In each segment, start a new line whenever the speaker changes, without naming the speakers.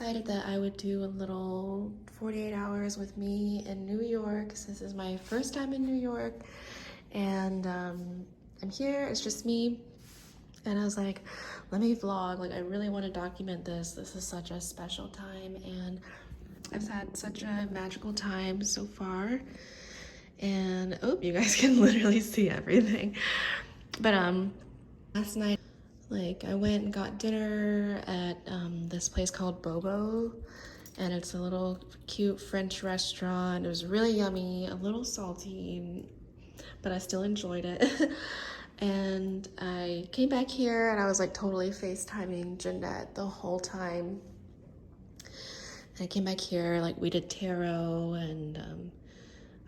decided that I would do a little 48 hours with me in New York. So this is my first time in New York, and I'm here, it's just me. And I was like, let me vlog, like I really want to document this. This is such a special time, and I've had such a magical time so far. And oh, you guys can literally see everything. But last night, like I went and got dinner at this place called Bobo, and it's a little cute French restaurant. It was really yummy, a little salty, but I still enjoyed it. And I came back here and I was like totally FaceTiming Jeanette the whole time. And I came back here, like we did tarot, and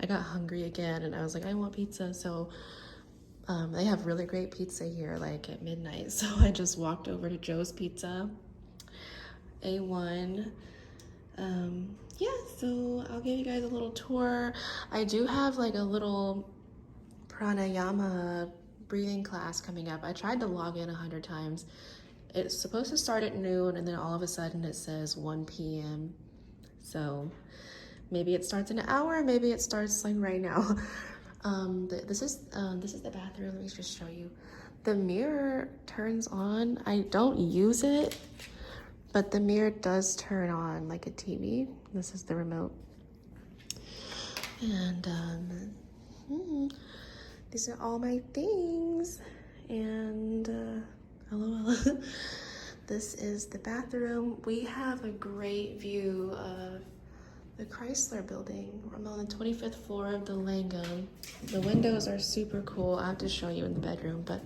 I got hungry again and I was like, I want pizza. So they have really great pizza here, like at midnight. So I just walked over to Joe's Pizza, A1. Yeah, so I'll give you guys a little tour. I do have like a little pranayama breathing class coming up. I tried to log in 100 times. It's supposed to start at noon, and then all of a sudden it says 1 p.m. So maybe it starts in an hour, maybe it starts like right now. This is the bathroom. Let me just show you. The mirror turns on. I don't use it, but the mirror does turn on like a TV. This is the remote. And these are all my things. And LOL. This is the bathroom. We have a great view of the Chrysler building. I'm on the 25th floor of the Langham. The windows are super cool. I have to show you in the bedroom, but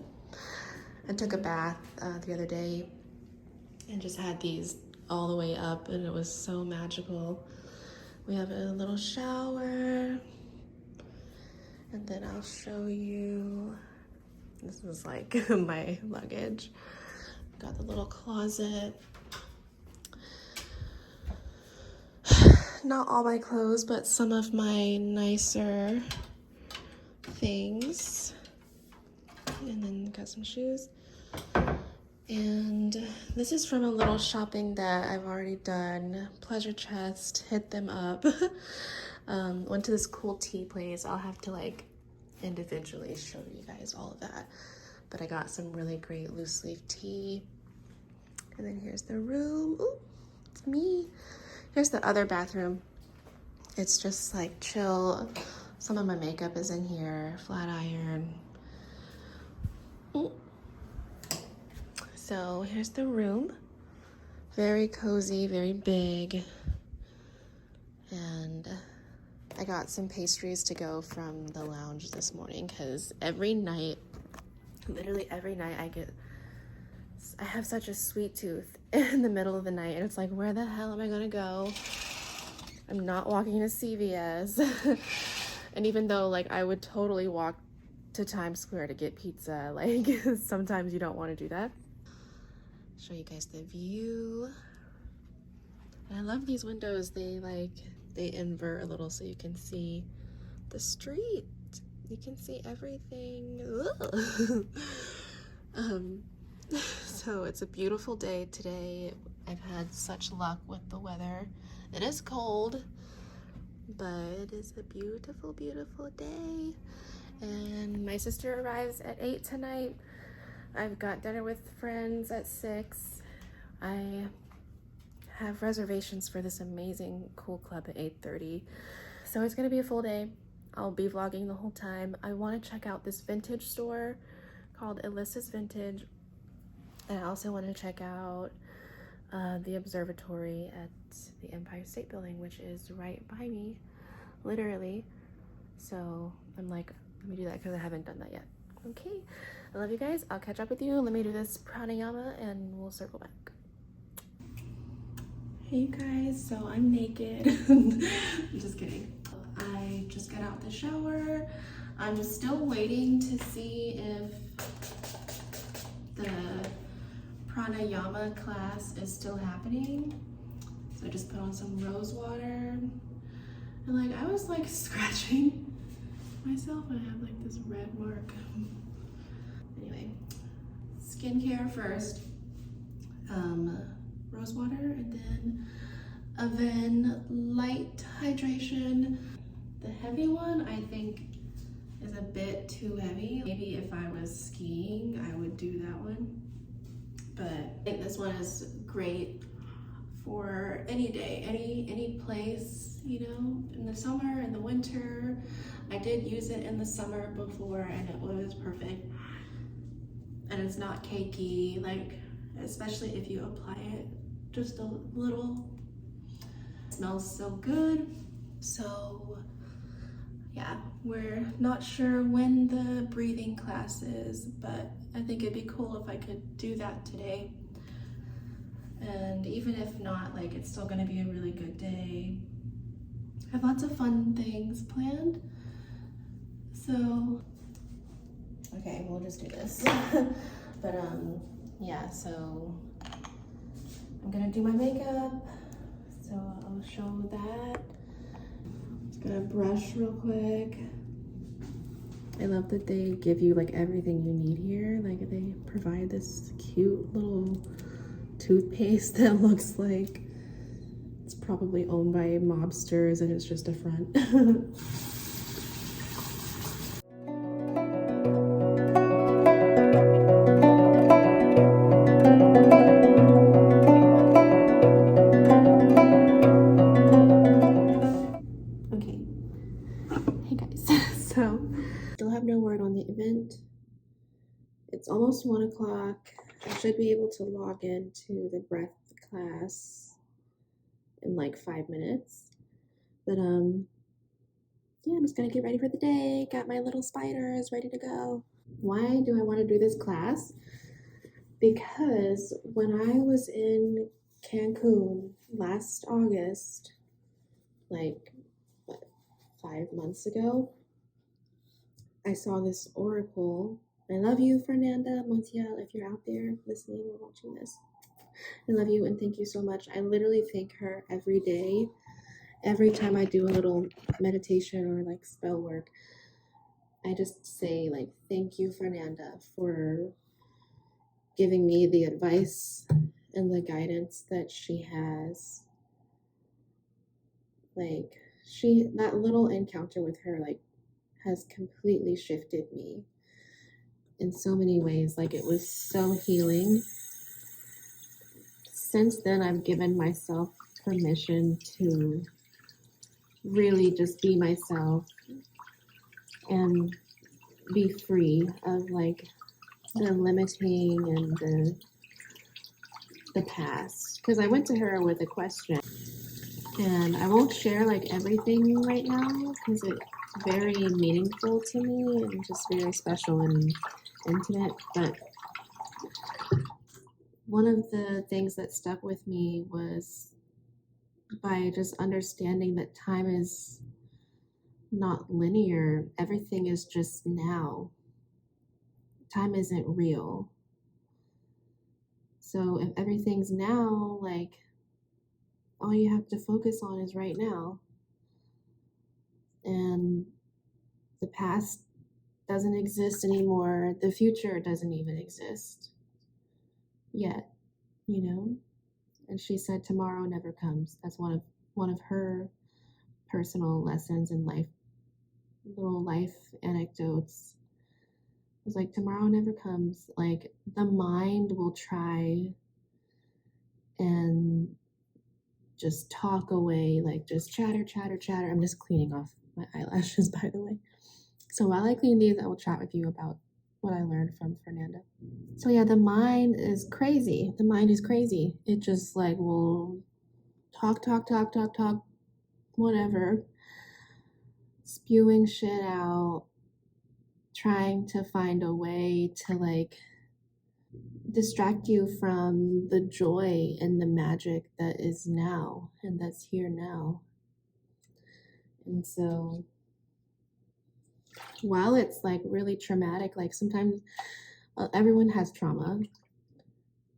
I took a bath the other day and just had these all the way up, and it was so magical. We have a little shower, and then I'll show you. This is like my luggage. Got the little closet. Not all my clothes, but some of my nicer things. And then got some shoes. And this is from a little shopping that I've already done. Pleasure Chest, hit them up. Went to this cool tea place. I'll have to like individually show you guys all of that. But I got some really great loose leaf tea. And then here's the room. Ooh, it's me. Here's the other bathroom. It's just like chill. Some of my makeup is in here, flat iron. Ooh. So here's the room. Very cozy, very big. And I got some pastries to go from the lounge this morning, because every night, literally every night, I have such a sweet tooth in the middle of the night, and it's like, where the hell am I gonna go? I'm not walking to CVS. And even though like I would totally walk to Times Square to get pizza, like sometimes you don't want to do that. Show you guys the view. And I love these windows. They invert a little so you can see the street. You can see everything. So it's a beautiful day today. I've had such luck with the weather. It is cold, but it is a beautiful, beautiful day. And my sister arrives at 8 tonight. I've got dinner with friends at 6. I have reservations for this amazing cool club at 8:30. So it's gonna be a full day. I'll be vlogging the whole time. I wanna check out this vintage store called Alyssa's Vintage. And I also want to check out the observatory at the Empire State Building, which is right by me, literally. So I'm like, let me do that because I haven't done that yet. Okay, I love you guys. I'll catch up with you. Let me do this pranayama and we'll circle back. Hey guys, so I'm naked. I'm just kidding. I just got out the shower. I'm still waiting to see if the pranayama class is still happening. So I just put on some rose water, and like I was like scratching myself and I have like this red mark. Anyway, skincare first. rose water, and then Oven Light Hydration. The heavy one, I think, is a bit too heavy. Maybe if I was skiing, I would do that one. But I think this one is great for any day, any place, you know, in the summer, in the winter. I did use it in the summer before and it was perfect. And it's not cakey, like, especially if you apply it just a little. It smells so good. So yeah, we're not sure when the breathing class is, but I think it'd be cool if I could do that today. And even if not, like, it's still gonna be a really good day. I have lots of fun things planned. So, okay, we'll just do this. But yeah, so I'm gonna do my makeup. So I'll show that. Just gonna brush real quick. I love that they give you like everything you need here. Like they provide this cute little toothpaste that looks like it's probably owned by mobsters and it's just a front. Okay, hey guys, so still have no word on the event. It's almost 1 o'clock. I should be able to log into the breath class in like 5 minutes. But yeah, I'm just gonna get ready for the day. Got my little spiders ready to go. Why do I want to do this class? Because when I was in Cancun last August, like what, 5 months ago, I saw this oracle. I love you, Fernanda Montiel, if you're out there listening or watching this. I love you and thank you so much. I literally thank her every day. Every time I do a little meditation or like spell work, I just say like, thank you, Fernanda, for giving me the advice and the guidance that she has. Like that little encounter with her, like, has completely shifted me in so many ways. Like it was so healing. Since then, I've given myself permission to really just be myself and be free of like the limiting and the past. Because I went to her with a question, and I won't share like everything right now because it's very meaningful to me and just very special and intimate. But one of the things that stuck with me was by just understanding that time is not linear. Everything is just now. Time isn't real. So if everything's now, like, all you have to focus on is right now. And the past doesn't exist anymore. The future doesn't even exist yet, you know? And she said tomorrow never comes. That's one of her personal lessons in life, little life anecdotes. It was like, tomorrow never comes. Like, the mind will try and just talk away, like just chatter. I'm just cleaning off my eyelashes, by the way. So while I clean these, I will chat with you about what I learned from Fernanda. So yeah, the mind is crazy. The mind is crazy. It just like will talk, whatever, spewing shit out, trying to find a way to like distract you from the joy and the magic that is now and that's here now. And so while it's like really traumatic, like sometimes everyone has trauma,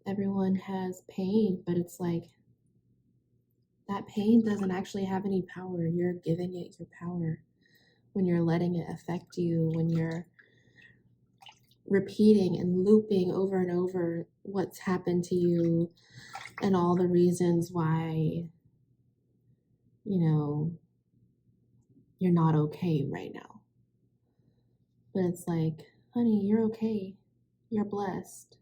everyone has pain, but it's like that pain doesn't actually have any power. You're giving it your power when you're letting it affect you, when you're repeating and looping over and over what's happened to you and all the reasons why, you know, you're not okay right now. But it's like, honey, you're okay. You're blessed.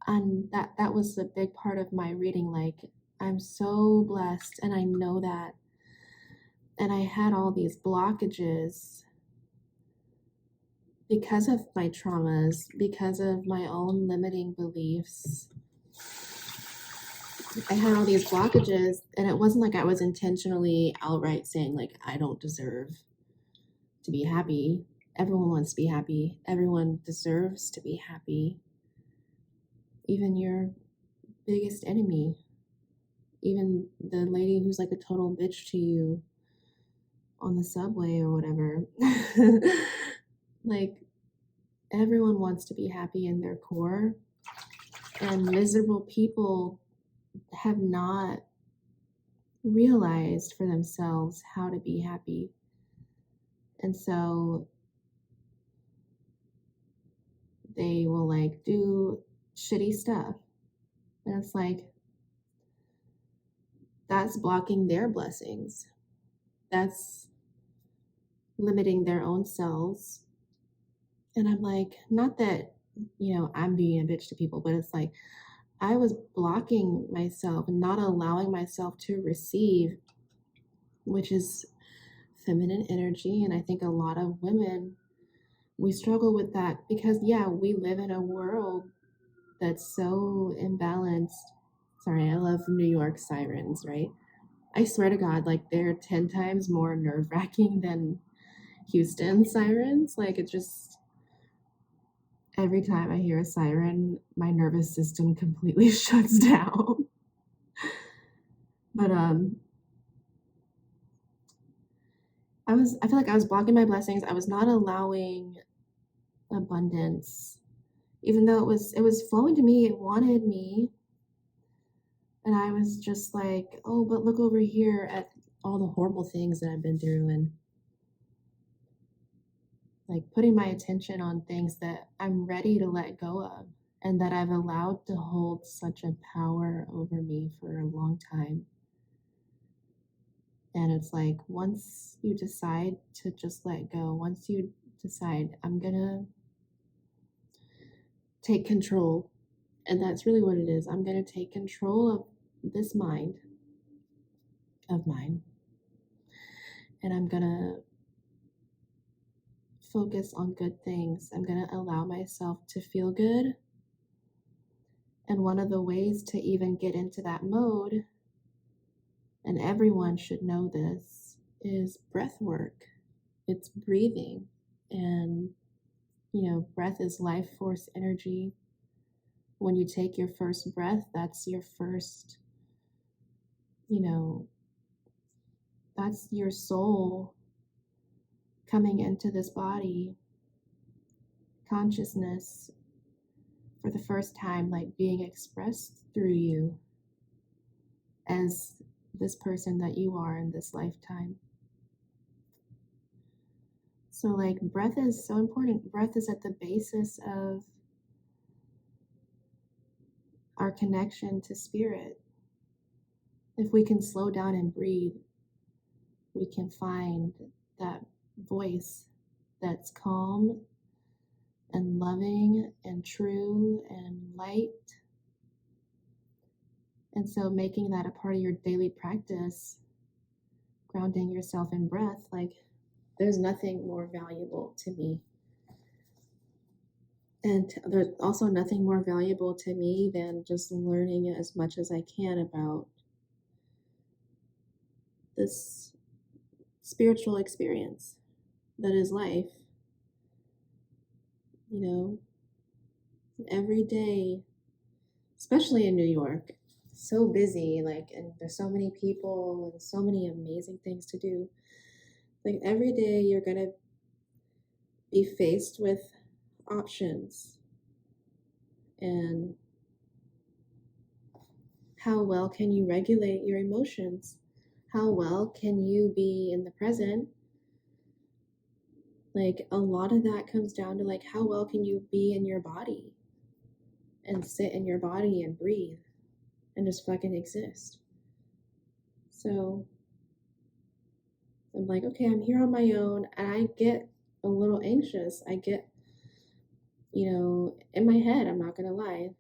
And that was a big part of my reading. Like, I'm so blessed, and I know that. And I had all these blockages because of my traumas, because of my own limiting beliefs. I had all these blockages, and it wasn't like I was intentionally outright saying, like, I don't deserve to be happy. Everyone wants to be happy. Everyone deserves to be happy. Even your biggest enemy. Even the lady who's like a total bitch to you on the subway or whatever. Like, everyone wants to be happy in their core. And miserable people have not realized for themselves how to be happy. And so they will like do shitty stuff. And it's like, that's blocking their blessings. That's limiting their own selves. And I'm like, not that, you know, I'm being a bitch to people, but it's like, I was blocking myself and not allowing myself to receive, which is feminine energy. And I think a lot of women, we struggle with that because, yeah, we live in a world that's so imbalanced. Sorry, I love New York sirens, right? I swear to God, like, they're 10 times more nerve-wracking than Houston sirens. Like, it just, every time I hear a siren, my nervous system completely shuts down. But I feel like I was blocking my blessings. I was not allowing abundance, even though it was flowing to me. It wanted me, and I was just like, oh, but look over here at all the horrible things that I've been through, and like putting my attention on things that I'm ready to let go of and that I've allowed to hold such a power over me for a long time. And it's like, once you decide to just let go, once you decide, I'm gonna take control, and that's really what it is. I'm gonna take control of this mind of mine, and I'm gonna focus on good things. I'm gonna allow myself to feel good. And one of the ways to even get into that mode, and everyone should know this, is breath work. It's breathing. And, you know, breath is life force energy. When you take your first breath, that's your first, you know, that's your soul coming into this body, consciousness for the first time, like being expressed through you as this person that you are in this lifetime. So like, breath is so important. Breath is at the basis of our connection to spirit. If we can slow down and breathe, we can find that voice that's calm and loving and true and light. And so making that a part of your daily practice, grounding yourself in breath, like, there's nothing more valuable to me. And there's also nothing more valuable to me than just learning as much as I can about this spiritual experience that is life. You know, every day, especially in New York, so busy, like, and there's so many people and so many amazing things to do. Like, every day you're gonna be faced with options, and how well can you regulate your emotions? How well can you be in the present? Like, a lot of that comes down to like how well can you be in your body and sit in your body and breathe and just fucking exist. So I'm like, okay, I'm here on my own, and I get a little anxious. I get, you know, in my head, I'm not gonna lie.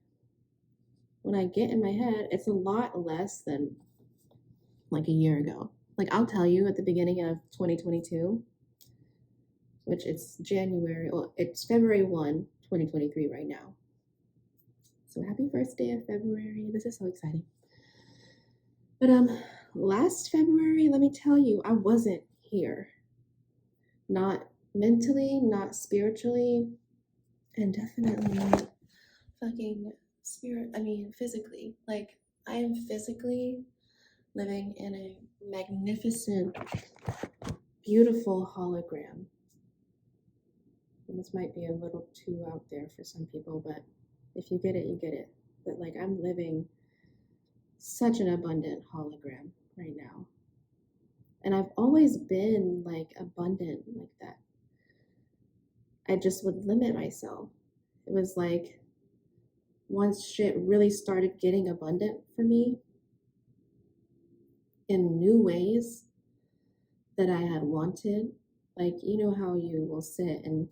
When I get in my head, it's a lot less than like a year ago. Like, I'll tell you, at the beginning of 2022, which it's January, well, it's February 1, 2023 right now. So happy first day of February. This is so exciting. But last February, let me tell you, I wasn't here. Not mentally, not spiritually, and definitely not fucking physically. Like, I am physically living in a magnificent, beautiful hologram. And this might be a little too out there for some people, but if you get it, you get it. But like, I'm living such an abundant hologram right now. And I've always been like abundant like that. I just would limit myself. It was like, once shit really started getting abundant for me in new ways that I had wanted, like, you know how you will sit and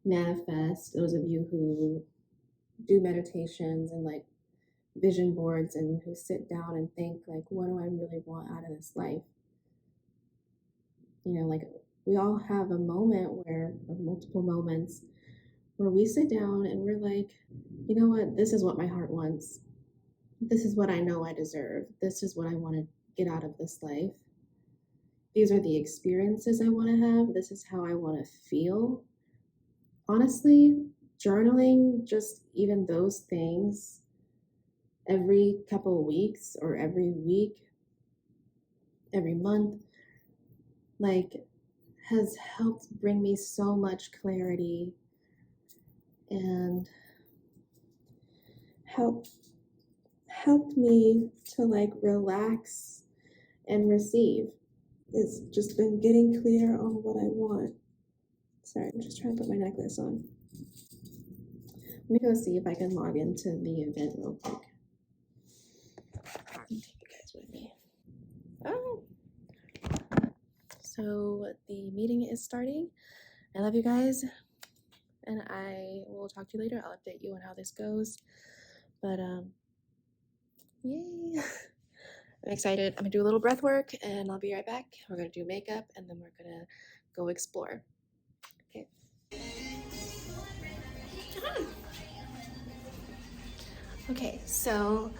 manifest, those of you who do meditations and like vision boards and who sit down and think like, what do I really want out of this life? You know, like, we all have a moment where, or multiple moments, where we sit down and we're like, you know what, this is what my heart wants. This is what I know I deserve. This is what I want to get out of this life. These are the experiences I want to have. This is how I want to feel. Honestly, journaling, just even those things, every couple of weeks or every week, every month, like, has helped bring me so much clarity and helped me to like relax and receive. It's just been getting clear on what I want. Sorry, I'm just trying to put my necklace on. Let me go see if I can log into the event real quick. Take you guys with me. Oh. So the meeting is starting. I love you guys, and I will talk to you later. I'll update you on how this goes. But yay! I'm excited. I'm gonna do a little breath work, and I'll be right back. We're gonna do makeup, and then we're gonna go explore. Okay. Okay, so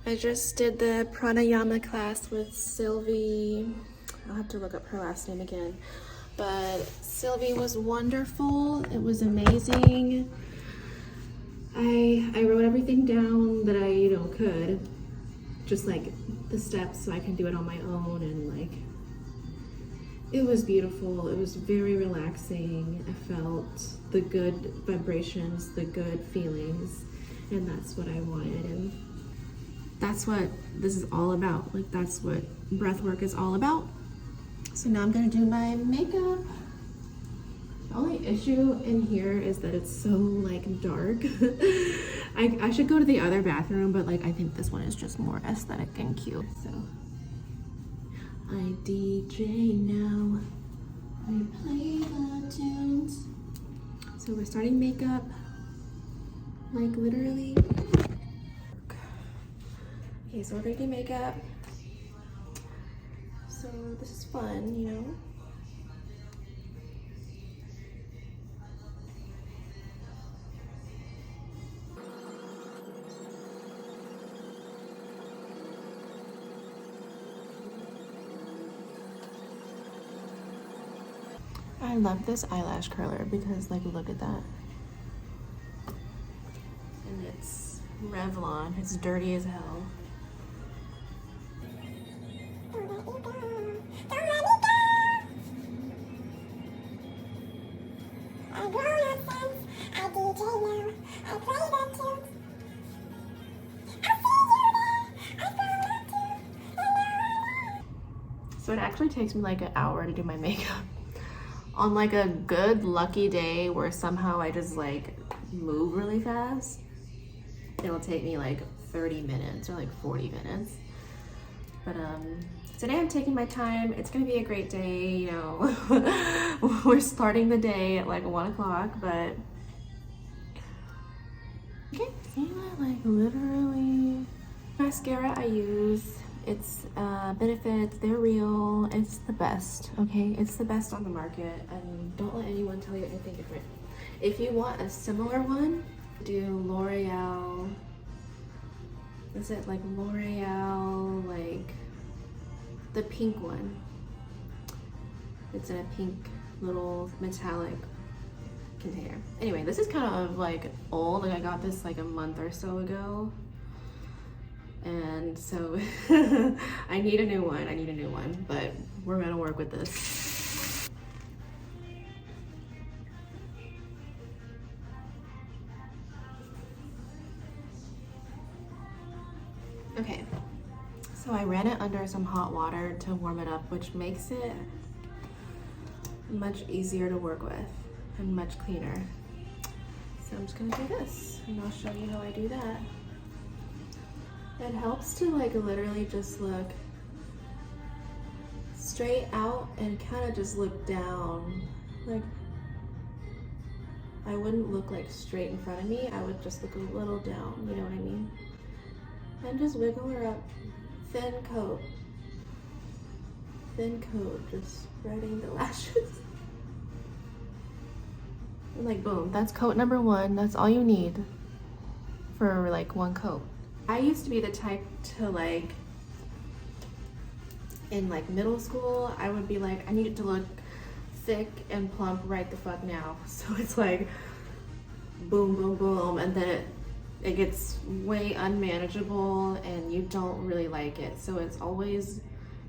I just did the pranayama class with Sylvie. I'll have to look up her last name again. But Sylvie was wonderful. It was amazing. I wrote everything down that I, could. Just like the steps so I can do it on my own, and like, it was beautiful. It was very relaxing. I felt the good vibrations, the good feelings, and that's what I wanted. And that's what this is all about. Like, that's what breath work is all about. So now I'm gonna do my makeup. The only issue in here is that it's so like dark. I should go to the other bathroom, but like, I think this one is just more aesthetic and cute. So I DJ now. I play the tunes. So we're starting makeup, like literally. Okay, so we're gonna do makeup. So this is fun, I love this eyelash curler because, like, look at that. And it's Revlon. It's dirty as hell. So it actually takes me like an hour to do my makeup. On like a good lucky day where somehow I just like move really fast, it'll take me like 30 minutes or like 40 minutes. But today I'm taking my time. It's gonna be a great day, you know. We're starting the day at like 1 o'clock, but okay, see that? Like literally mascara I use. It's Benefits, they're real, it's the best, okay? It's the best on the market, and don't let anyone tell you anything different. If you want a similar one, do L'Oreal, is it like L'Oreal, like the pink one? It's in a pink little metallic container. Anyway, this is kind of like old, like I got this like a month or so ago. And so I need a new one, but we're gonna work with this. Okay, so I ran it under some hot water to warm it up, which makes it much easier to work with and much cleaner. So I'm just gonna do this, and I'll show you how I do that. It helps to like literally just look straight out and kind of just look down. Like I wouldn't look like straight in front of me, I would just look a little down, you know what I mean? And just wiggle her up, thin coat, just spreading the lashes. And like boom, that's coat number 1, that's all you need for like 1 coat. I used to be the type to like, in like middle school, I would be like, I need it to look thick and plump right the fuck now. So it's like boom, boom, boom, and then it gets way unmanageable and you don't really like it. So it's always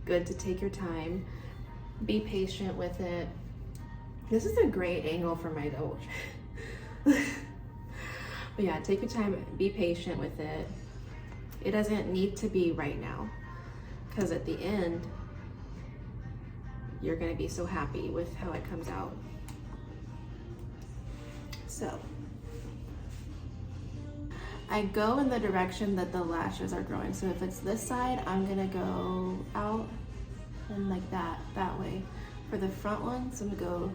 good to take your time, be patient with it. This is a great angle for my nose. But yeah, take your time, be patient with it. It doesn't need to be right now, because at the end, you're gonna be so happy with how it comes out. So, I go in the direction that the lashes are growing. So if it's this side, I'm gonna go out and like that way. For the front ones, I'm gonna go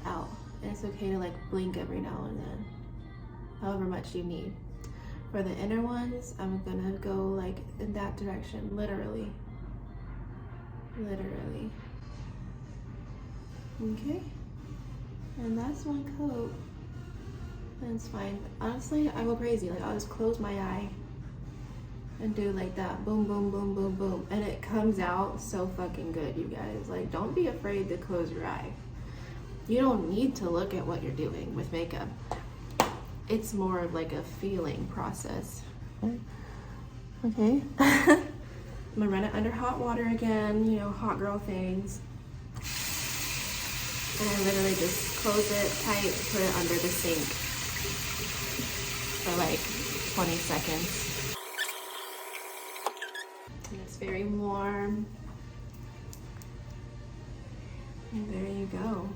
out. And it's okay to like blink every now and then, however much you need. For the inner ones, I'm gonna go like in that direction, literally. Okay, and that's 1 coat. And it's fine. Honestly, I go crazy. Like I'll just close my eye and do like that, boom, boom, boom, boom, boom. And it comes out so fucking good, you guys. Like don't be afraid to close your eye. You don't need to look at what you're doing with makeup. It's more of like a feeling process. Okay. I'm gonna run it under hot water again, you know, hot girl things. And I literally just close it tight, put it under the sink for like 20 seconds. And it's very warm. And there you go.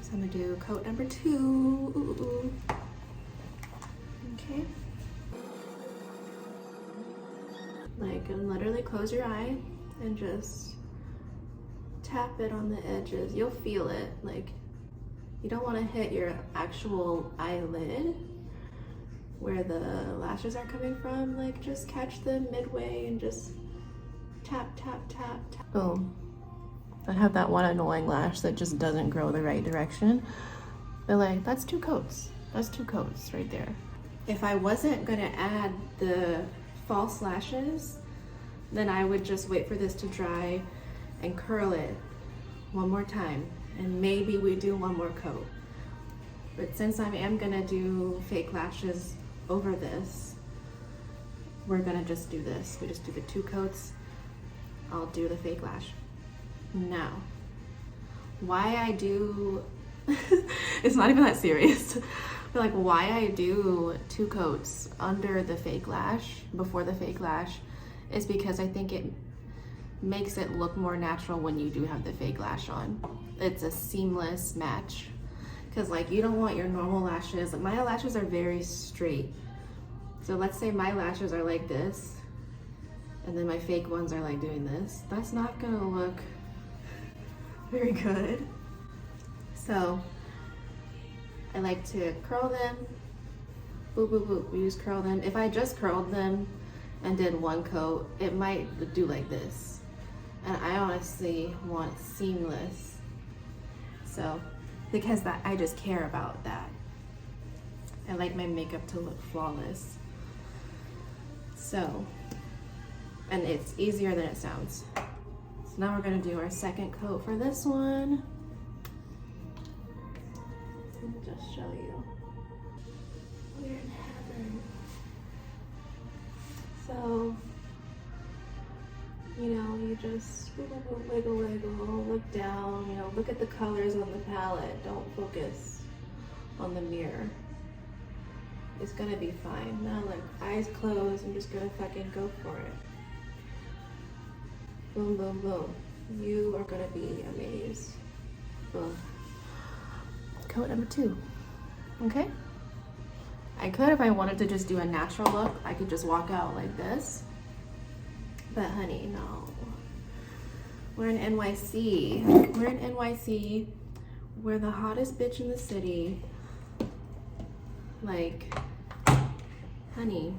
So I'm gonna do coat number 2. Okay. Like, and literally close your eye and just tap it on the edges. You'll feel it. Like, you don't want to hit your actual eyelid where the lashes are coming from. Like, just catch them midway and just tap, tap, tap, tap. Boom. I have that one annoying lash that just doesn't grow the right direction. But like, that's 2 coats. That's 2 coats right there. If I wasn't gonna add the false lashes, then I would just wait for this to dry and curl it 1 more time. And maybe we do 1 more coat. But since I am gonna do fake lashes over this, we're gonna just do this. We just do the 2 coats. I'll do the fake lash. Now, why I do, it's not even that serious, but like why I do 2 coats under the fake lash, before the fake lash, is because I think it makes it look more natural when you do have the fake lash on. It's a seamless match. Because like you don't want your normal lashes, my lashes are very straight. So let's say my lashes are like this, and then my fake ones are like doing this. That's not gonna look very good. So I like to curl them, boop, boop, boop, we just curl them. If I just curled them and did one coat, it might do like this. And I honestly want seamless. So, because I just care about that. I like my makeup to look flawless. So, and it's easier than it sounds. So now we're gonna do our second coat for this one. Let me just show you. We're in heaven. So, you know, you just wiggle, wiggle, look down, you know, look at the colors on the palette. Don't focus on the mirror. It's gonna be fine. Now, like, eyes closed, I'm just gonna fucking go for it. Boom, boom, boom. You are gonna be amazed. Boom. Coat number 2, okay? I could, if I wanted to just do a natural look, I could just walk out like this. But honey, no. We're in NYC. We're in NYC. We're the hottest bitch in the city. Like, honey,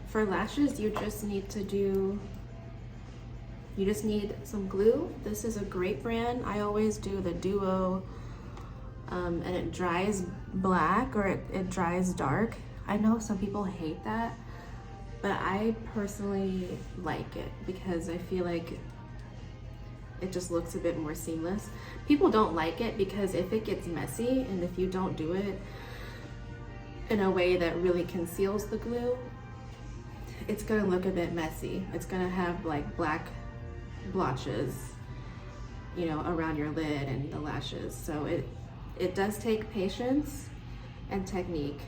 for lashes, you just need some glue. This is a great brand. I always do the Duo, and it dries black or it dries dark. I know some people hate that, but I personally like it because I feel like it just looks a bit more seamless. People don't like it because if it gets messy and if you don't do it in a way that really conceals the glue, it's gonna look a bit messy. It's gonna have like black blotches, you know, around your lid and the lashes. So it does take patience and technique.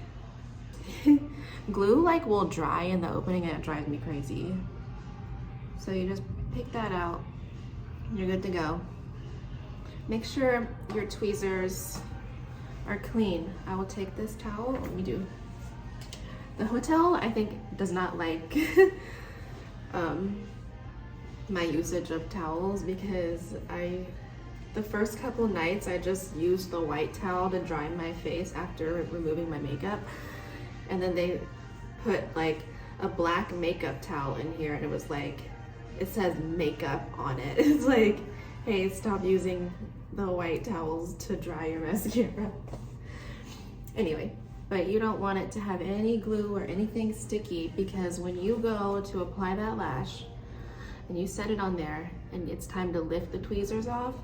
Glue like will dry in the opening and it drives me crazy. So you just pick that out, you're good to go. Make sure your tweezers are clean. I will take this towel, let me do. The hotel, I think, does not like my usage of towels because the first couple nights I just used the white towel to dry my face after removing my makeup. And then they put like a black makeup towel in here and it was like, it says makeup on it. It's like, hey, stop using the white towels to dry your mascara. Anyway, but you don't want it to have any glue or anything sticky because when you go to apply that lash and you set it on there and it's time to lift the tweezers off,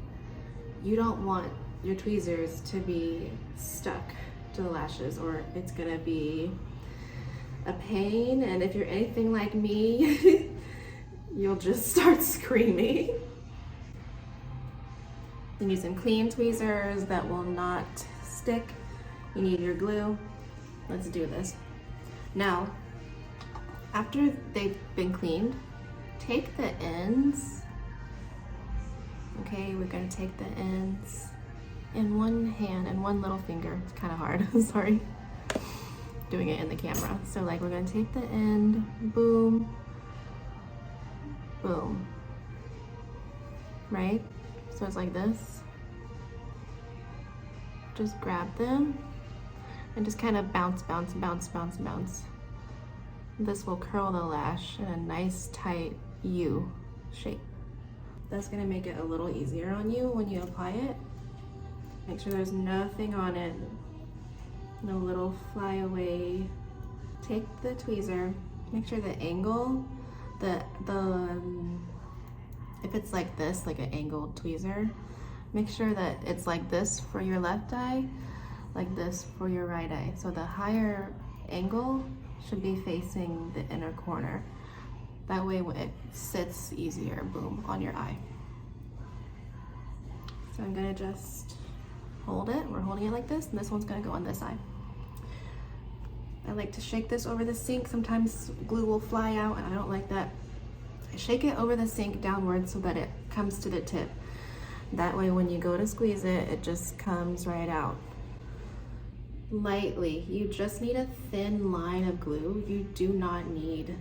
you don't want your tweezers to be stuck to the lashes or it's gonna be a pain, and if you're anything like me, you'll just start screaming. You need some clean tweezers that will not stick. You need your glue. Let's do this. Now, after they've been cleaned, take the ends. Okay, we're gonna take the ends in one hand and one little finger. It's kind of hard, sorry. Doing it in the camera. So like we're gonna take the end, boom, boom, right? So it's like this. Just grab them and just kind of bounce, bounce, bounce, bounce, bounce. This will curl the lash in a nice tight U shape. That's gonna make it a little easier on you when you apply it. Make sure there's nothing on it, no little flyaway. Take the tweezer, make sure the angle, if it's like this, like an angled tweezer, make sure that it's like this for your left eye, like this for your right eye. So the higher angle should be facing the inner corner. That way it sits easier, boom, on your eye. So I'm gonna just hold it. We're holding it like this, and this one's gonna go on this eye. I like to shake this over the sink. Sometimes glue will fly out, and I don't like that. I shake it over the sink downward so that it comes to the tip. That way when you go to squeeze it, it just comes right out. Lightly, you just need a thin line of glue. You do not need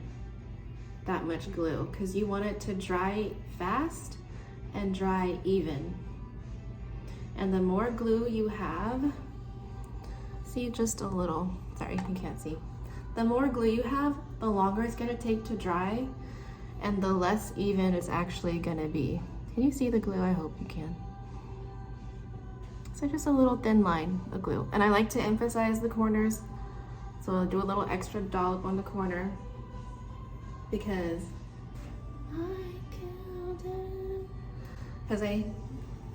that much glue because you want it to dry fast and dry even. And the more glue you have, see, just a little, sorry, you can't see. The more glue you have, the longer it's gonna take to dry and the less even it's actually gonna be. Can you see the glue? I hope you can. So just a little thin line of glue. And I like to emphasize the corners. So I'll do a little extra dollop on the corner because I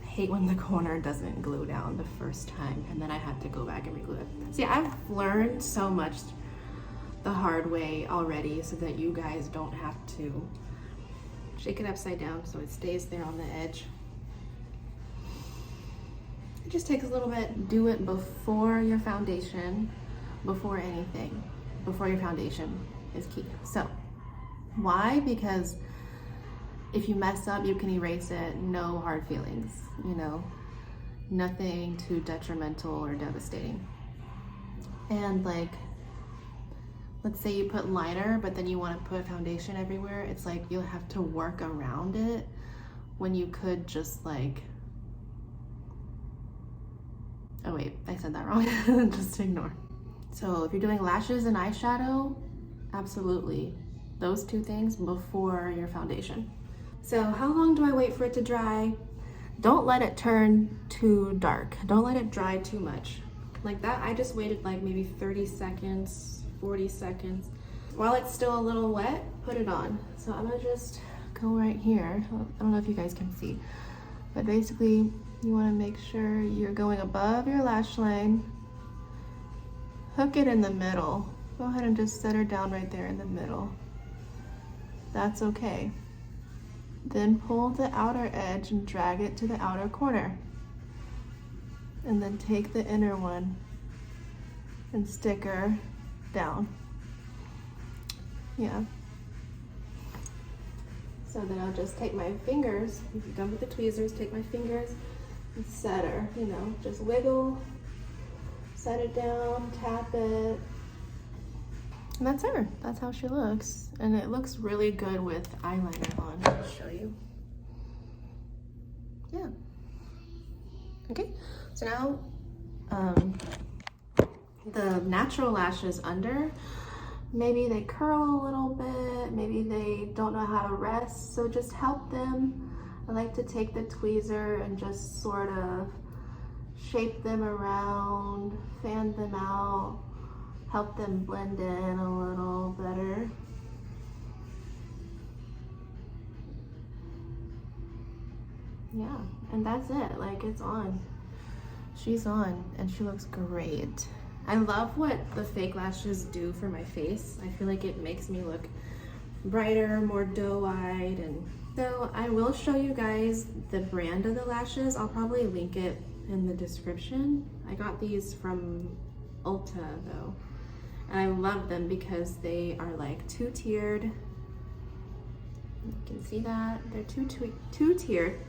hate when the corner doesn't glue down the first time and then I have to go back and re-glue it. See, I've learned so much the hard way already so that you guys don't have to shake it upside down so it stays there on the edge. It just takes a little bit. Do it before your foundation, before anything. Before your foundation is key. So, why? Because if you mess up, you can erase it. No hard feelings, you know, nothing too detrimental or devastating. And like, let's say you put liner, but then you want to put foundation everywhere. It's like you'll have to work around it when you could just like, oh wait, I said that wrong. Just ignore. So if you're doing lashes and eyeshadow, absolutely. Those two things before your foundation. So how long do I wait for it to dry? Don't let it turn too dark. Don't let it dry too much. Like that, I just waited like maybe 30 seconds, 40 seconds. While it's still a little wet, put it on. So I'm gonna just go right here. I don't know if you guys can see, but basically you wanna make sure you're going above your lash line. Hook it in the middle. Go ahead and just set her down right there in the middle. That's okay. Then pull the outer edge and drag it to the outer corner. And then take the inner one and stick her down. Yeah. So then I'll just take my fingers, if you're done with the tweezers, take my fingers and set her, you know, just wiggle, set it down, tap it. And that's her. That's how she looks. And it looks really good with eyeliner on. I'll show you. Yeah. Okay, so now the natural lashes under, maybe they curl a little bit, maybe they don't know how to rest, so just help them. I like to take the tweezer and just sort of shape them around, fan them out, help them blend in a little better. Yeah, and that's it. Like, it's on. She's on and she looks great. I love what the fake lashes do for my face. I feel like it makes me look brighter, more doe-eyed. And so I will show you guys the brand of the lashes. I'll probably link it in the description. I got these from Ulta though. And I love them because they are like two-tiered. You can see that. They're two-tiered.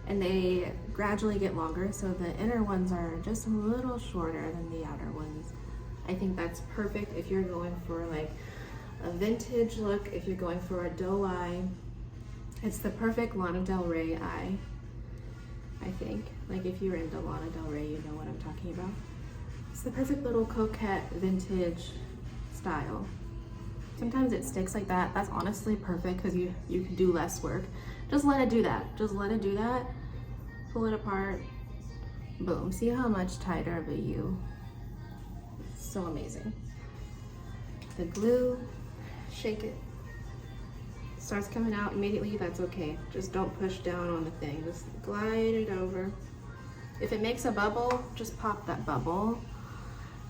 And they gradually get longer, so the inner ones are just a little shorter than the outer ones. I think that's perfect if you're going for like a vintage look, if you're going for a doe eye. It's the perfect Lana Del Rey eye, I think. Like if you're into Lana Del Rey, you know what I'm talking about. It's the perfect little coquette vintage style. Sometimes it sticks like that. That's honestly perfect because you can do less work. Just let it do that. Just let it do that. Pull it apart. Boom. See how much tighter of a U. So amazing. The glue, shake it. Starts coming out immediately, that's okay. Just don't push down on the thing. Just glide it over. If it makes a bubble, just pop that bubble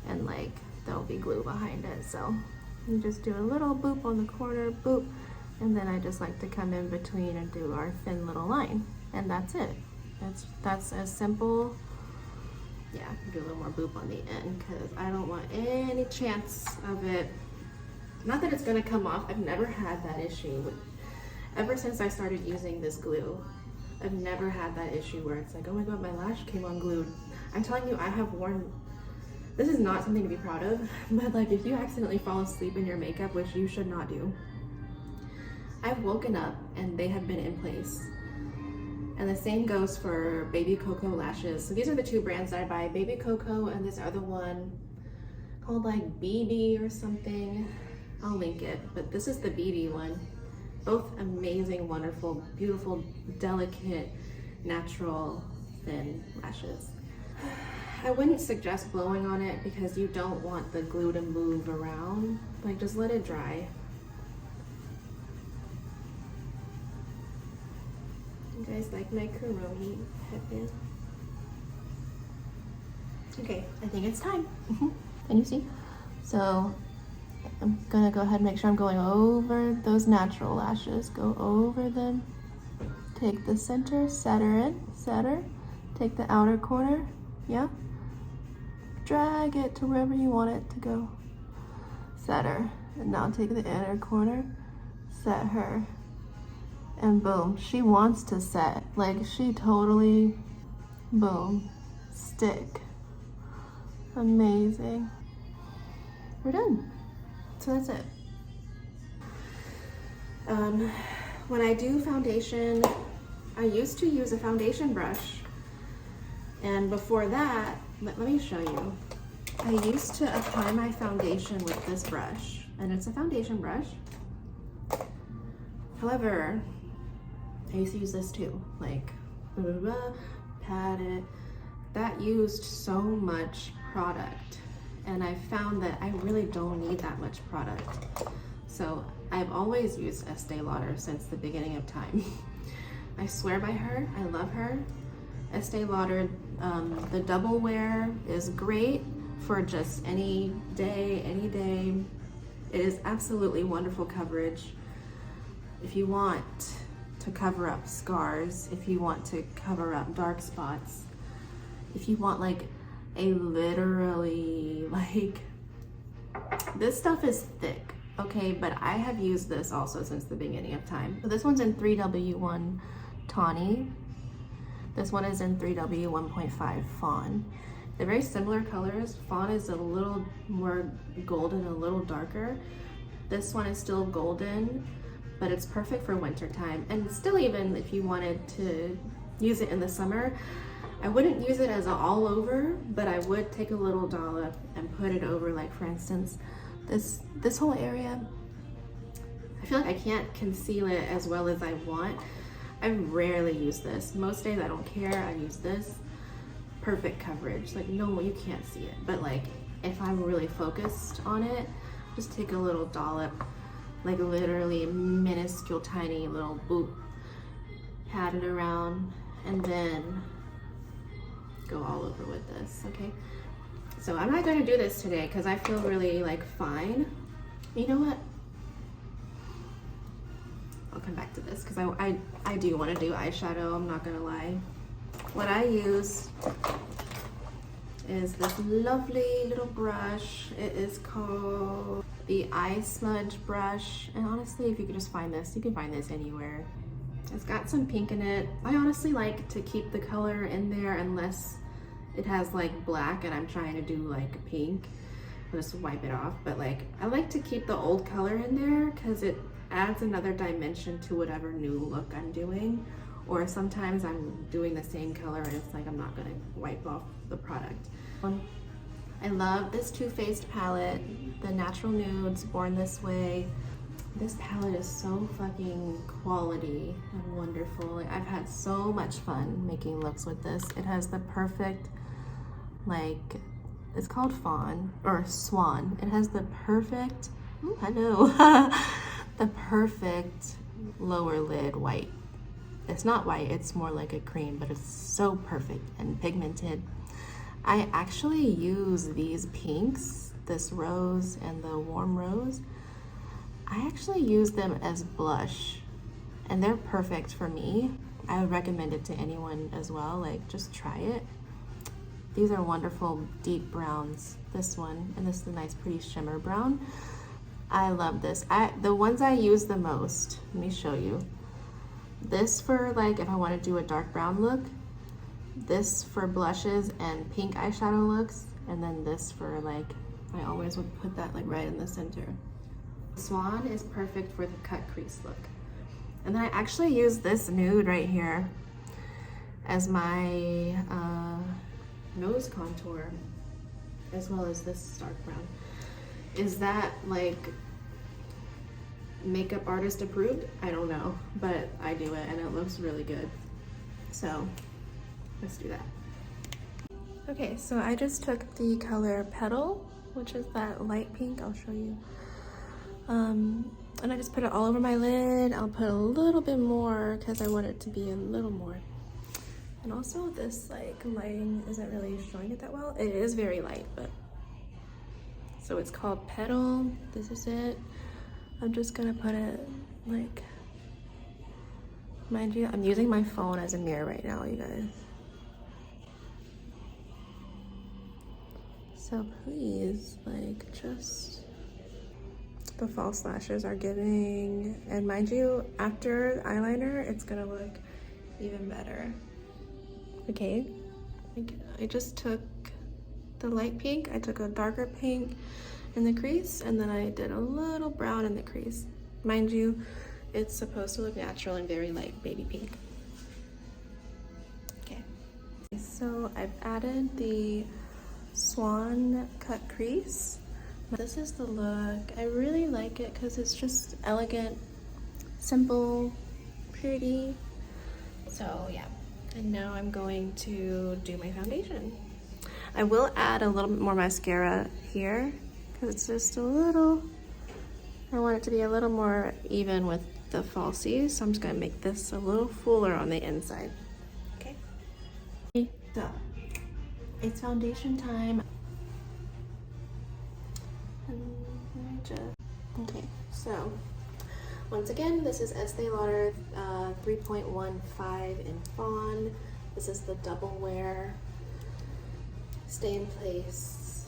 and like there'll be glue behind it. So you just do a little boop on the corner, boop. And then I just like to come in between and do our thin little line. And that's it. That's as simple. Yeah, do a little more boop on the end because I don't want any chance of it. Not that it's gonna come off. I've never had that issue with Ever since I started using this glue, I've never had that issue where it's like, oh my god, my lash came unglued. I'm telling you, I have worn, this is not something to be proud of, but like if you accidentally fall asleep in your makeup, which you should not do, I've woken up and they have been in place. And the same goes for Baby Coco lashes. So these are the two brands that I buy, Baby Coco and this other one called like BB or something. I'll link it, but this is the BB one. Both amazing, wonderful, beautiful, delicate, natural, thin lashes. I wouldn't suggest blowing on it because you don't want the glue to move around. Like, just let it dry. You guys like my curly headband? Okay, I think it's time. Can you see? So I'm gonna go ahead and make sure I'm going over those natural lashes. Go over them. Take the center, set her in, set her. Take the outer corner, yeah? Drag it to wherever you want it to go. Set her. And now take the inner corner, set her. And boom, she wants to set. Like, she totally, boom, stick. Amazing. We're done. So that's it. When I do foundation, I used to use a foundation brush. And before that, let me show you. I used to apply my foundation with this brush, and it's a foundation brush. However, I used to use this too, like, blah, blah, blah, pat it. That used so much product, and I found that I really don't need that much product. So I've always used Estee Lauder since the beginning of time. I swear by her, I love her. Estee Lauder, the double wear is great for just any day, any day. It is absolutely wonderful coverage. If you want to cover up scars, if you want to cover up dark spots, if you want like a literally, like, this stuff is thick, okay? But I have used this also since the beginning of time. So this one's in 3W1 Tawny. This one is in 3W1.5 Fawn. They're very similar colors. Fawn is a little more golden, a little darker. This one is still golden, but it's perfect for winter time. And still, even if you wanted to use it in the summer, I wouldn't use it as an all over, but I would take a little dollop and put it over, like for instance, this whole area. I feel like I can't conceal it as well as I want. I rarely use this. Most days I don't care, I use this. Perfect coverage. Like, no, you can't see it. But like, if I'm really focused on it, just take a little dollop, like literally minuscule, tiny little boop, pat it around, and then go all over with this, okay? So I'm not gonna do this today because I feel really like fine. You know what? I'll come back to this because I do want to do eyeshadow, I'm not gonna lie. What I use is this lovely little brush. It is called the Eye Smudge brush. And honestly, if you could just find this, you can find this anywhere. It's got some pink in it. I honestly like to keep the color in there unless it has like black and I'm trying to do like pink. I'll just wipe it off. But like, I like to keep the old color in there because it adds another dimension to whatever new look I'm doing. Or sometimes I'm doing the same color and it's like I'm not gonna wipe off the product. I love this Too Faced palette, the Natural Nudes, Born This Way. This palette is so fucking quality and wonderful. Like, I've had so much fun making looks with this. It has the perfect, like, it's called Fawn, or Swan. It has the perfect, the perfect lower lid white. It's not white, it's more like a cream, but it's so perfect and pigmented. I actually use these pinks, this rose and the warm rose. I actually use them as blush and they're perfect for me. I would recommend it to anyone as well, like just try it. These are wonderful deep browns, this one, and this is a nice pretty shimmer brown. I love this. The ones I use the most, let me show you. This for like if I want to do a dark brown look, this for blushes and pink eyeshadow looks, and then this for like, I always would put that like right in the center. Swan is perfect for the cut crease look. And then I actually use this nude right here as my nose contour, as well as this dark brown. Is that like makeup artist approved? I don't know, but I do it and it looks really good. So let's do that. Okay, so I just took the color Petal, which is that light pink. I'll show you. And I just put it all over my lid. I'll put a little bit more because I want it to be a little more. And also this like lighting isn't really showing it that well. It is very light, but. So it's called Petal. This is it. I'm just gonna put it like, mind you, I'm using my phone as a mirror right now, you guys. So please, like, just, the false lashes are giving, and mind you, after eyeliner, it's gonna look even better. Okay, I just took the light pink, I took a darker pink in the crease, and then I did a little brown in the crease. Mind you, it's supposed to look natural and very light baby pink. Okay, so I've added the Swan cut crease. This is the look. I really like it because it's just elegant, simple, pretty. So yeah, and now I'm going to do my foundation. I will add a little bit more mascara here because it's just a little, I want it to be a little more even with the falsies, so I'm just gonna make this a little fuller on the inside. Okay, so it's foundation time. Okay, so once again, this is Estee Lauder 3.15 in Fawn. This is the double wear stay in place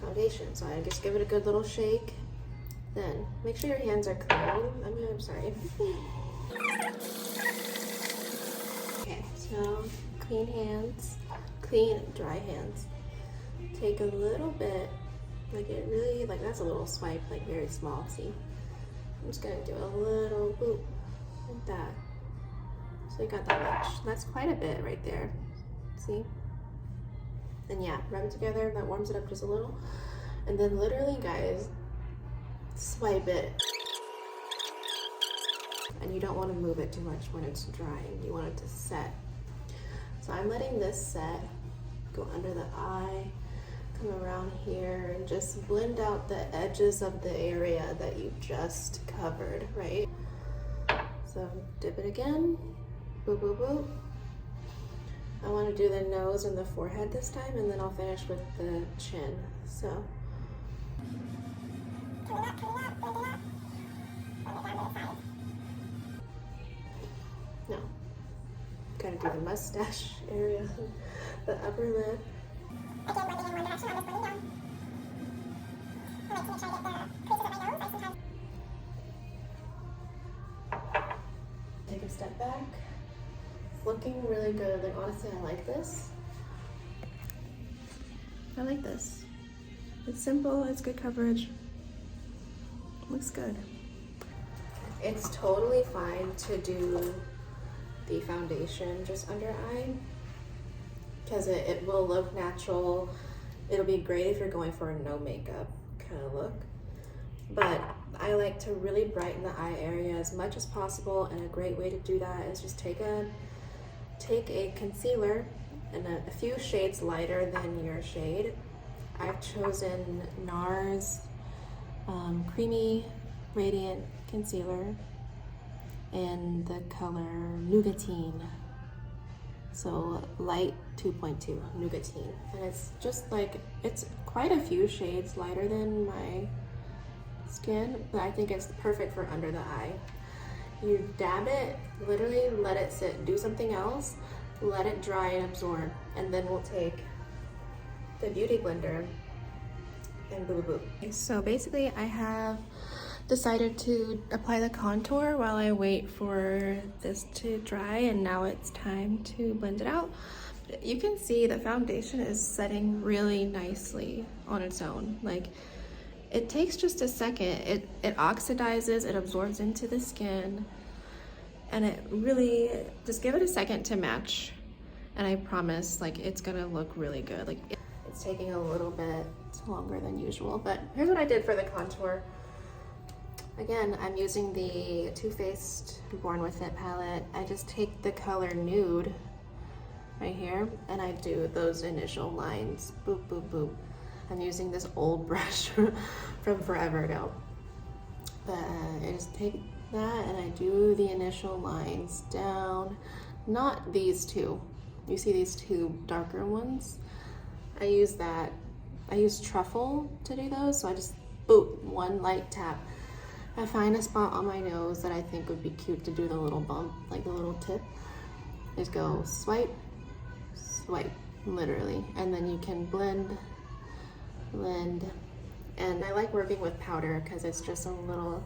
foundation. So I just give it a good little shake. Then make sure your hands are clean. I'm sorry. Okay, so clean hands, clean dry hands. Take a little bit, like it really, like that's a little swipe, like very small, see? I'm just gonna do a little boop, like that. So you got that much. That's quite a bit right there, see? And yeah, rub it together, that warms it up just a little. And then literally, guys, swipe it. And you don't want to move it too much when it's drying. You want it to set. So I'm letting this set, go under the eye, come around here, and just blend out the edges of the area that you just covered, right? So dip it again, boop, boop, boop. I want to do the nose and the forehead this time, and then I'll finish with the chin. So. No. Gotta do the mustache area, the upper lip.
Again, blending in one direction, I'm just blending down. I like to make sure I get the creases of my nose. I sometimes
take a step back. It's looking really good. Like honestly, I like this. I like this. It's simple, it's good coverage. Looks good. It's totally fine to do the foundation just under eye because it will look natural. It'll be great if you're going for a no makeup kind of look. But I like to really brighten the eye area as much as possible, and a great way to do that is just take a concealer and a few shades lighter than your shade. I've chosen Nars Creamy Radiant Concealer in the color Nougatine. So light 2.2 Nougatine. And it's just like, it's quite a few shades lighter than my skin, but I think it's perfect for under the eye. You dab it, literally let it sit, do something else, let it dry and absorb, and then we'll take the Beauty blender and boop boop boop. So basically I have decided to apply the contour while I wait for this to dry, and now it's time to blend it out. You can see the foundation is setting really nicely on its own. Like, it takes just a second. It oxidizes, it absorbs into the skin, and it really, just give it a second to match. And I promise, like, it's gonna look really good. Like, it's taking a little bit longer than usual, but here's what I did for the contour. Again, I'm using the Too Faced Born With It palette. I just take the color Nude right here, and I do those initial lines. Boop, boop, boop. I'm using this old brush from forever ago. But I just take that and I do the initial lines down. Not these two. You see these two darker ones? I use that. I use truffle to do those, so I just boop, one light tap. I find a spot on my nose that I think would be cute to do the little bump, like the little tip. Just go swipe, swipe, literally. And then you can blend. And I like working with powder because it's just a little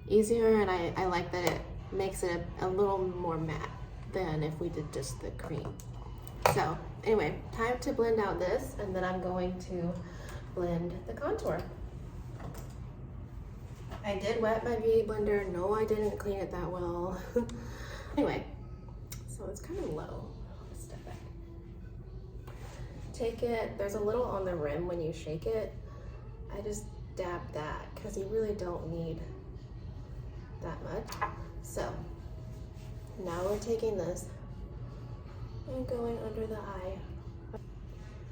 easier, and I like that it makes it a little more matte than if we did just the cream. So anyway, time to blend out this, and then I'm going to blend the contour. I did wet my beauty blender. No, I didn't clean it that well. Anyway, so it's kind of low. Let's step back. Take it, there's a little on the rim when you shake it. I just dab that because you really don't need that much. So now we're taking this and going under the eye,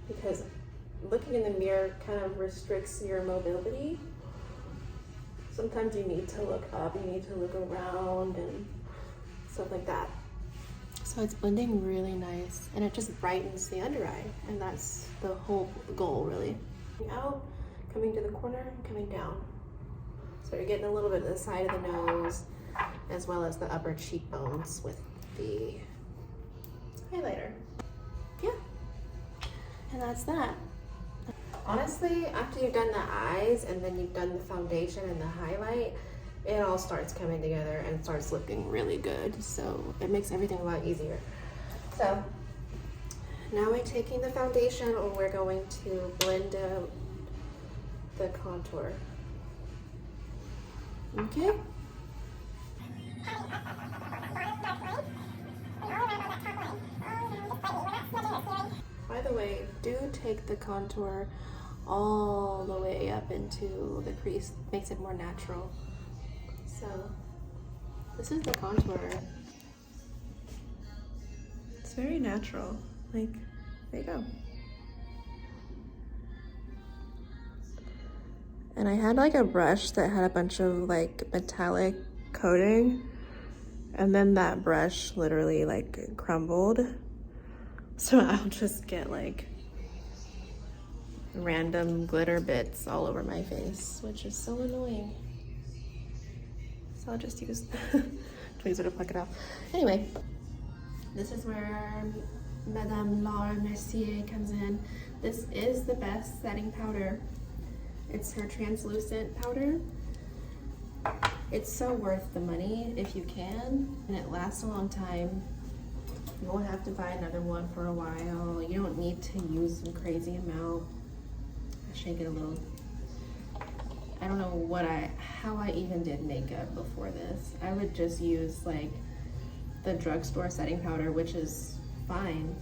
because looking in the mirror kind of restricts your mobility. Sometimes you need to look up, you need to look around and stuff like that. So it's blending really nice, and it just brightens the under eye, and that's the whole goal, really. Out, coming to the corner, coming down. So you're getting a little bit of the side of the nose, as well as the upper cheekbones with the highlighter. Yeah, and that's that. Honestly, after you've done the eyes and then you've done the foundation and the highlight, it all starts coming together and starts looking really good. So it makes everything a lot easier. So now we're taking the foundation and we're going to blend out the contour. Okay. By the way, do take the contour all the way up into the crease. Makes it more natural. So this is the contour. It's very natural. Like, there you go. And I had like a brush that had a bunch of like metallic coating, and then that brush literally like crumbled. So I'll just get like random glitter bits all over my face, which is so annoying. So I'll just use tweezer to pluck it off. Anyway, this is where Madame Laura Mercier comes in. This is the best setting powder. It's her translucent powder. It's so worth the money if you can, and it lasts a long time. You won't have to buy another one for a while. You don't need to use a crazy amount. I shake it a little. I don't know how I even did makeup before this. I would just use like the drugstore setting powder, which is fine.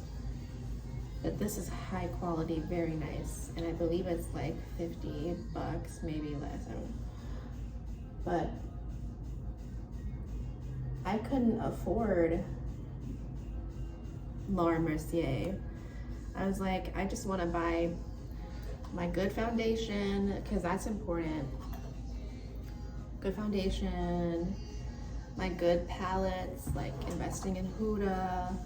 But this is high quality, very nice. And I believe it's like 50 bucks, maybe less. I don't know. But I couldn't afford Laura Mercier. I was like, I just want to buy my good foundation, because that's important. Good foundation, my good palettes, like investing in Huda.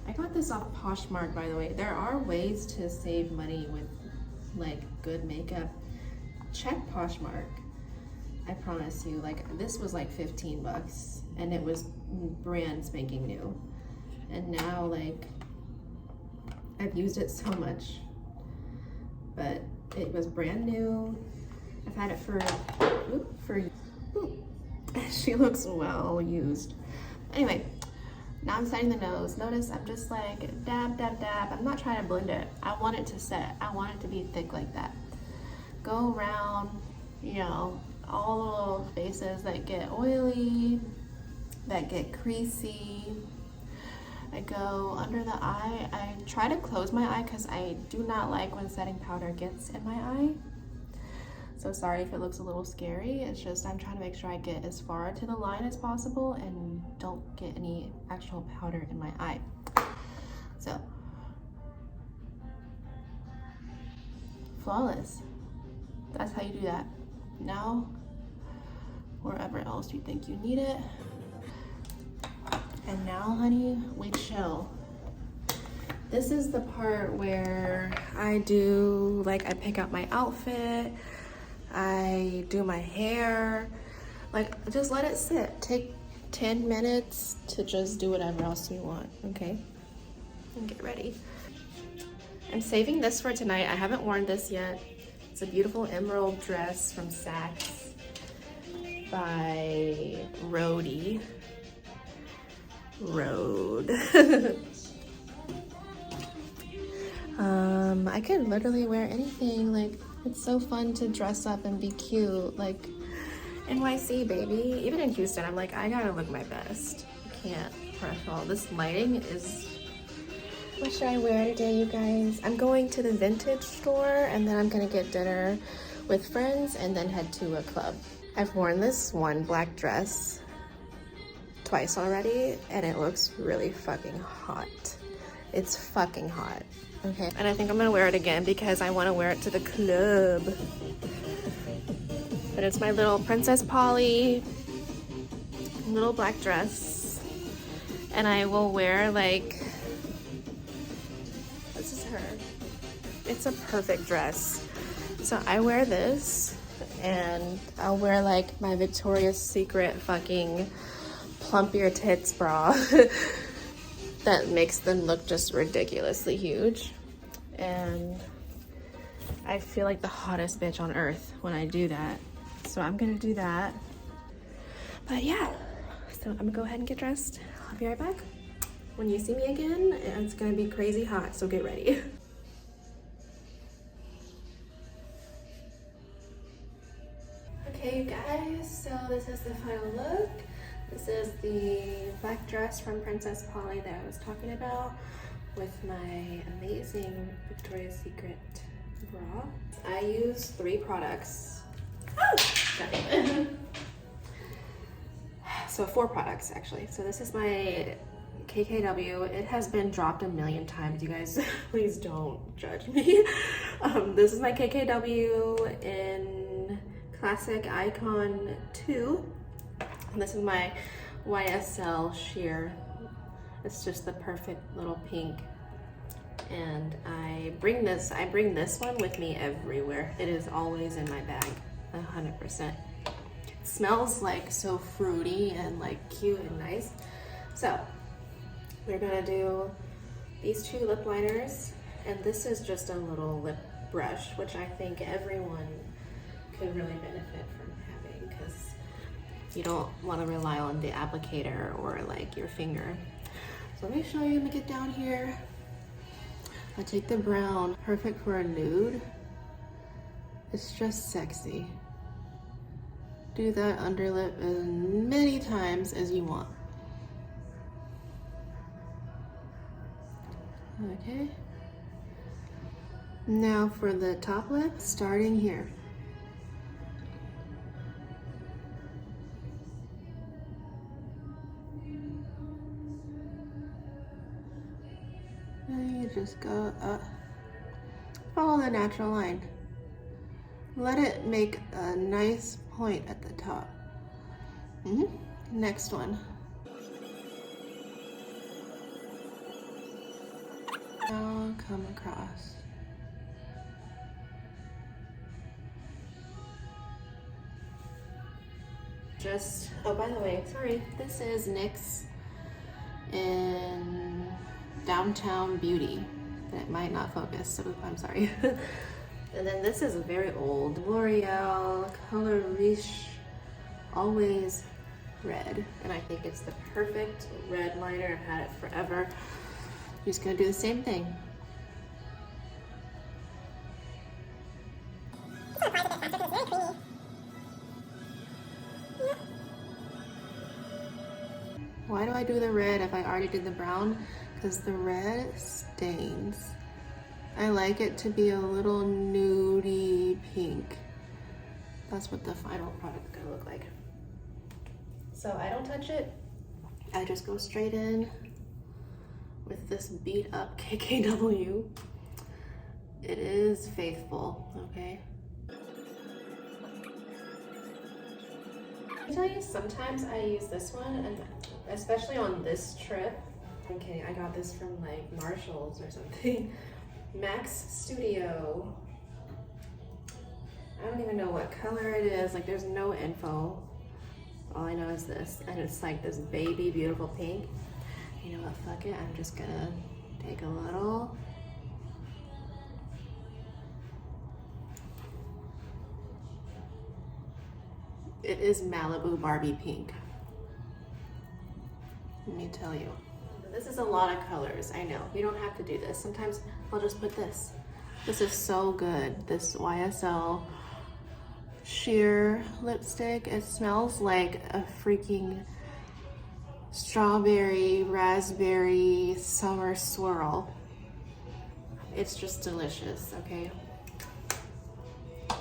I got this off Poshmark, by the way. There are ways to save money with like good makeup. Check Poshmark. I promise you, like this was like 15 bucks and it was brand spanking new. And now like I've used it so much, but it was brand new I've had it for she looks well used. Anyway, now I'm setting the nose. Notice I'm just like dab, dab, dab. I'm not trying to blend it. I want it to set. I want it to be thick like that. Go around, you know, all the little faces that get oily, that get creasy. I go under the eye. I try to close my eye because I do not like when setting powder gets in my eye. So sorry if it looks a little scary. It's just I'm trying to make sure I get as far to the line as possible and don't get any actual powder in my eye. So, flawless. That's how you do that. Now, wherever else you think you need it. And now, honey, we chill. This is the part where I do, like, I pick out my outfit, I do my hair, like, just let it sit. Take 10 minutes to just do whatever else you want, okay? And get ready. I'm saving this for tonight. I haven't worn this yet. It's a beautiful emerald dress from Saks by Rode. I could literally wear anything. Like, it's so fun to dress up and be cute. Like, NYC, baby. Even in Houston, I'm like, I gotta look my best. I can't rush all. This lighting is... What should I wear today, you guys? I'm going to the vintage store, and then I'm gonna get dinner with friends and then head to a club. I've worn this one black dress twice already, and it looks really fucking hot. It's fucking hot. Okay, and I think I'm gonna wear it again because I want to wear it to the club. But it's my little Princess Polly little black dress, and I will wear, like, this is her. It's a perfect dress. So I wear this, and I'll wear, like, my Victoria's Secret fucking plump your tits bra that makes them look just ridiculously huge. And I feel like the hottest bitch on earth when I do that. So I'm gonna do that. But yeah, so I'm gonna go ahead and get dressed. I'll be right back. When you see me again, it's gonna be crazy hot, so get ready. Okay, you guys, so this is the final look. This is the black dress from Princess Polly that I was talking about with my amazing Victoria's Secret bra. I use 3 products. Oh, got it. So 4 products actually. So this is my KKW. It has been dropped a million times, you guys. Please don't judge me. This is my KKW in Classic Icon 2. And this is my YSL sheer. It's just the perfect little pink. And I bring this one with me everywhere. It is always in my bag, 100%. It smells like so fruity and like cute and nice. So we're gonna do these 2 lip liners, and this is just a little lip brush, which I think everyone could really benefit from having, because you don't want to rely on the applicator or like your finger. So let me show you. Let me get down here. I take the brown, perfect for a nude. It's just sexy. Do that underlip as many times as you want. Okay. Now for the top lip, starting here. And you just go up, follow the natural line. Let it make a nice point at the top. Next one. Now come across. Just, oh, by the way, sorry, this is NYX in Downtown Beauty. It might not focus, so I'm sorry. And then this is very old. L'Oreal Color Riche Always Red. And I think it's the perfect red liner. I've had it forever. I'm just gonna do the same thing. Why do I do the red if I already did the brown? Because the red stains. I like it to be a little nudie pink. That's what the final product is gonna look like. So I don't touch it. I just go straight in with this beat up KKW. It is faithful, okay? I tell you, sometimes I use this one, and especially on this trip. I'm kidding, I got this from like Marshall's or something. Max Studio. I don't even know what color it is. Like, there's no info. All I know is this, and it's like this baby beautiful pink. You know what, fuck it, I'm just gonna take a little. It is Malibu Barbie pink. Let me tell you. This is a lot of colors, I know. You don't have to do this. Sometimes I'll just put this. This is so good. This YSL sheer lipstick. It smells like a freaking strawberry, raspberry, summer swirl. It's just delicious, okay?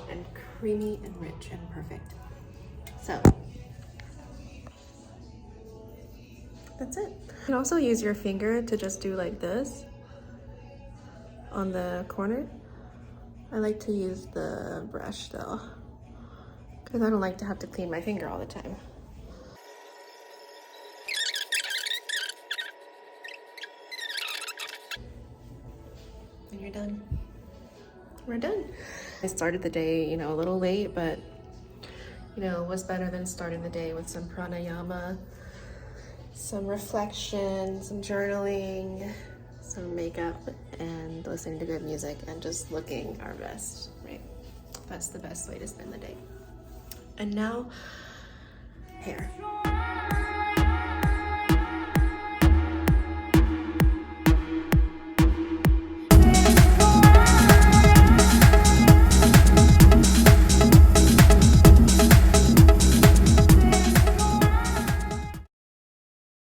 And creamy and rich and perfect. So, that's it. You can also use your finger to just do like this on the corner. I like to use the brush though, because I don't like to have to clean my finger all the time. And you're done. We're done. I started the day, you know, a little late, but you know, was better than starting the day with some pranayama, some reflection, some journaling, some makeup, and listening to good music and just looking our best, right? That's the best way to spend the day. And now, hair.